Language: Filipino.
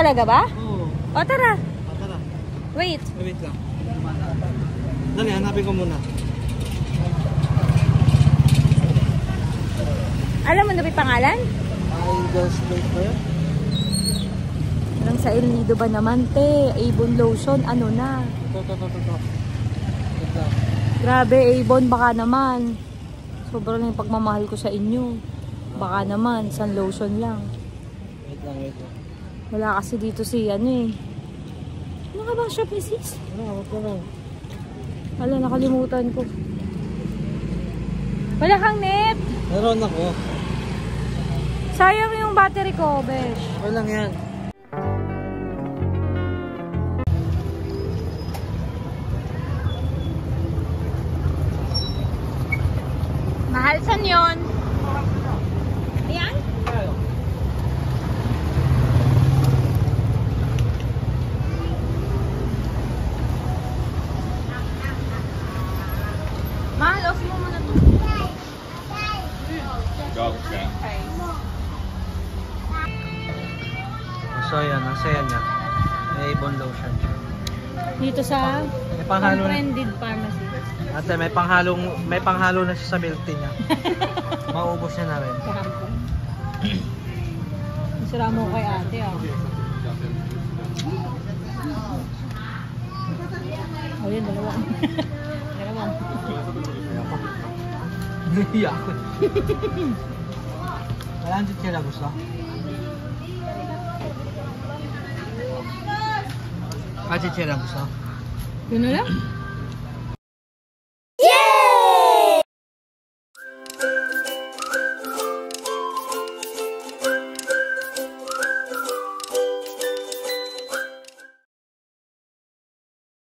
Talaga ba? Oo. O, tara. Tara. Wait. Wait lang. Dali, hanapin ko muna. Alam mo na ba yung pangalan? Angel's Plate ba yun? Lang sa El Nido ba naman, te? Avon lotion, ano na? Ito. Wait lang. Grabe, Avon, baka naman. Sobrang yung pagmamahal ko sa inyo. Baka naman, sun lotion lang. Wait lang. Wala kasi dito si ano eh. Ano ka bang shop, Mrs.? Wag ka lang. Wala, nakalimutan ko. Wala kang net? Meron ako. Sayang yung battery ko, besh. Okay lang yan. Mahal, san yun? Ayan? Mahal, off mo muna ito. So yan, ang saya niya. May Avon lotion siya. Dito sa May panghalo na. Unfriended Pharmacy. Ate, may panghalo na siya sa milk tea niya. Maubos niya na rin. Masira mo kay ate ah. Oh yun, dalawa. Dalawa. Nahiya ako. Wala ang chichira gusto? Chichira gusto? Yun na lang?